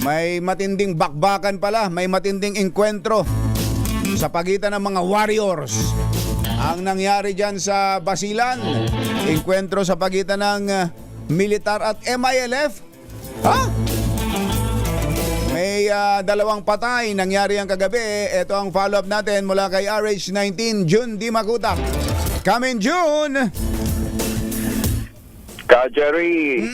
May matinding bakbakan pala, may matinding engkwentro sa pagitan ng mga warriors. Ang nangyari dyan sa Basilan, engkwentro sa pagitan ng militar at MILF. Ha? May dalawang patay nangyari ang kagabi. Ito ang follow-up natin mula kay RH19, June Di Makutak. Come in, June! Jerry,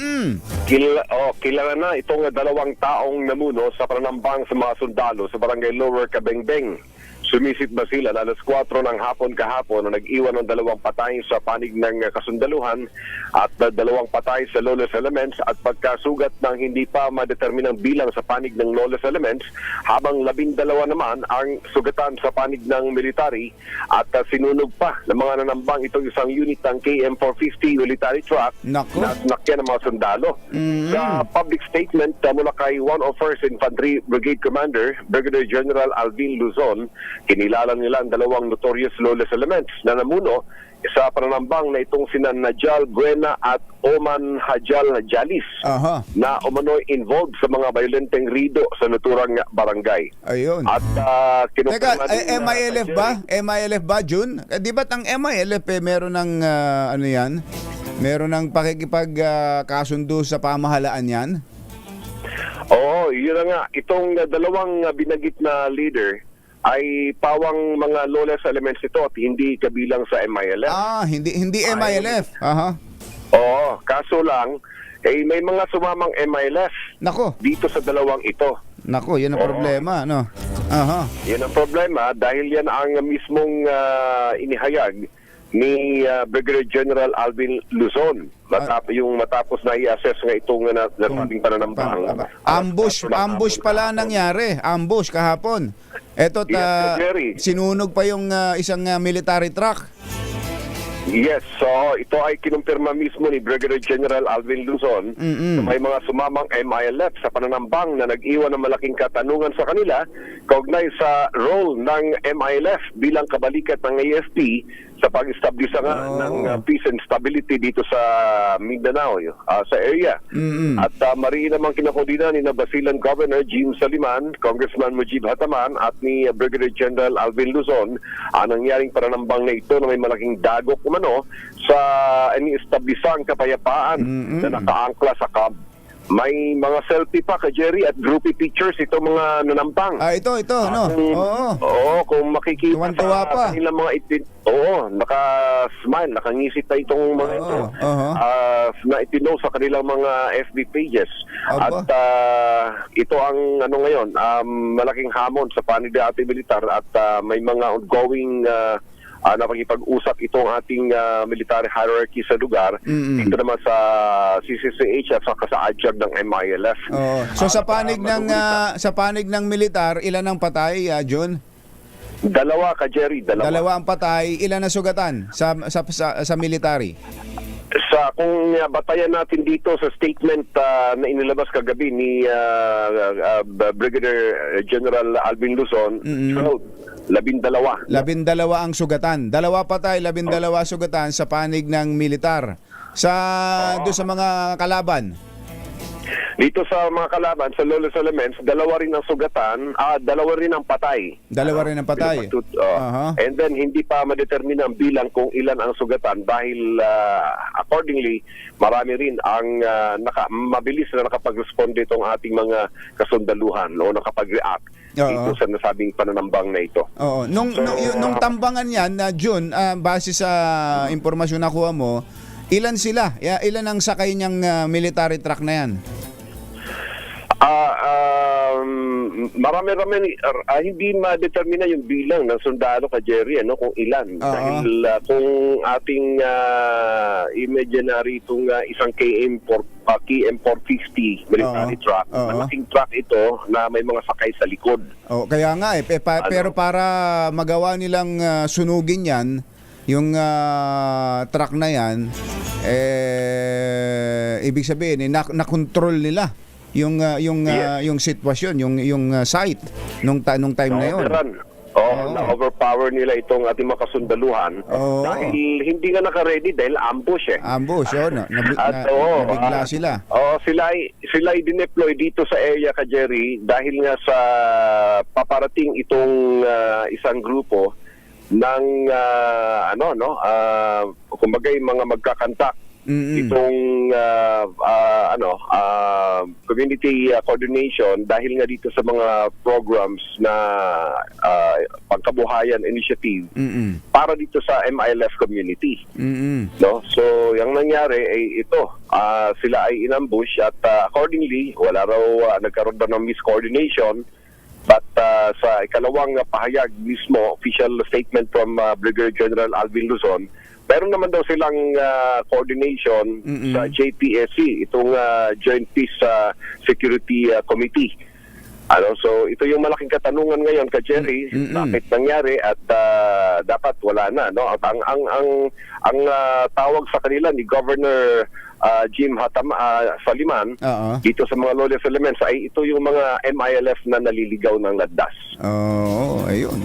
kilala na itong dalawang taong namuno sa pananambang sa mga sundalo sa barangay Lower Kabengbeng. Sumisit ba sila na alas 4 ng hapon kahapon na nag-iwan ng dalawang patay sa panig ng kasundaluhan at dalawang patay sa lawless elements at pagkasugat ng hindi pa madeterminang bilang sa panig ng lawless elements habang 12 naman ang sugatan sa panig ng military at sinunog pa ng mga nanambang itong isang unit ng KM-450 military truck na sinakyan ng mga sundalo. Sa public statement mula kay 101st Infantry Brigade Commander Brigadier General Alvin Luzon, kinilala nila ang dalawang notorious lawless elements na namuno sa pananambang na itong sina Najal Buena at Oman Hajal Jalis na umano'y involved sa mga violenteng rido sa naturang barangay. Ayun. At Teka, MILF ba? MILF ba, June? Di ba't ang MILF meron ng ano yan? Meron ng pakikipagkasundo sa pamahalaan yan? Oo, yun na nga. Itong dalawang binagit na leader ay pawang mga lawless elements ito at hindi kabilang sa MILF. Hindi MILF. Oo, kaso lang, may mga sumamang MILF dito sa dalawang ito. Nako, yan ang problema, no? Yan ang problema dahil yan ang mismong inihayag ni Brigadier General Alvin Luzon matapos na i-assess nga itong nating pananambang. Ambush pala nangyari. Ambush kahapon. Eto, sinunog pa yung isang military truck. Yes, so ito ay kinumpirma mismo ni Brigadier General Alvin Luzon na may mga sumamang MILF sa pananambang na nag-iwan ng malaking katanungan sa kanila kaugnay sa role ng MILF bilang kabalikat ng AFP sa pag-establish ng peace and stability dito sa Mindanao, sa area. At mariin namang kinakodinan ni Basilan Governor Jim Saliman, Congressman Mujib Hataman at ni Brigadier General Alvin Luzon ang nangyaring pananambang na ito na may malaking dagok sa iniestablisang kapayapaan na nakaangkla sa camp. May mga selfie pa ka Jerry at groupie pictures ito mga nanambang. Ito no. Oo, kung makikita sa kanilang mga naka-smile, nakangisi na itong mga ito. Na itino sa kanilang mga FB pages. At ito ang ngayon, malaking hamon sa panig ng ating militar at may mga ongoing nakikipag-usap itong ating military hierarchy sa lugar. Dito naman sa CCCH at sa adyag ng MILF. So sa panig ng militar, ilan ang patay, John? Dalawa ka Jerry, dalawa ang patay, ilan ang sugatan sa military? Kung batayan natin dito sa statement na inilabas kagabi ni Brigadier General Alvin Luzon, 12 ang sugatan. Dalawa patay, 12 sugatan sa panig ng militar. Doon sa mga kalaban. Dito sa mga kalaban, sa lawless elements, dalawa rin ang sugatan, dalawa rin ang patay. Dalawa rin ang patay. And then, hindi pa madetermina ang bilang kung ilan ang sugatan dahil accordingly, marami rin ang mabilis na nakapag-responde itong ating mga kasundaluhan o nakapag-react dito sa nasabing pananambang na ito. Nung tambangan yan, June, base sa impormasyon na kuha mo, ilan sila? Ilan ang sakay niyang military truck na yan? Marami-rami, hindi ma-determina yung bilang ng sundalo ka Jerry, kung ilan. Dahil kung ating imaginary itong isang KM-450 military truck, malaking truck ito na may mga sakay sa likod. Kaya nga pero para magawa nilang sunugin yan, yung truck na yan, ibig sabihin, na-control nila yung sitwasyon, yung site nung time na yon. Oo. Na-overpower nila itong ating mga kasundaluhan Oo. dahil hindi nga naka-ready dahil ambush eh. Ambush, At oo, nabigla sila. sila ay dineploy dito sa area ka Jerry dahil nga sa paparating itong isang grupo ng kumbaga yung mga magkakantak itong community coordination dahil nga dito sa mga programs na pangkabuhayan initiative para dito sa MILF community. No? So, yung nangyari ay ito, sila ay inambush at accordingly, wala raw nagkaroon daw ng miscoordination. But sa ikalawang pahayag mismo, official statement from Brigadier General Alvin Luzon, meron naman daw silang coordination sa JPSC, itong Joint Peace Security Committee. So ito yung malaking katanungan ngayon ka Jerry, bakit nangyari at dapat wala na, no? Ang tawag sa kanila ni Governor Jim Saliman dito sa mga lawless elements ay ito yung mga MILF na naliligaw ng landas. Ayun.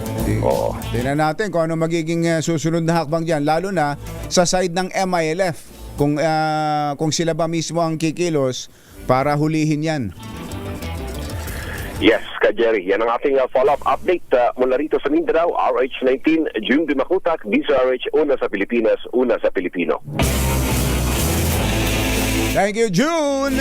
Tingnan natin kung ano magiging susunod na hakbang diyan, lalo na sa side ng MILF kung sila ba mismo ang kikilos para hulihin 'yan. Yes, ka Jerry. Yan ang ating follow-up update mula rito sa Mindanao, RH19, June Dimakutak, DZRH, una sa Pilipinas, una sa Pilipino. Thank you, June!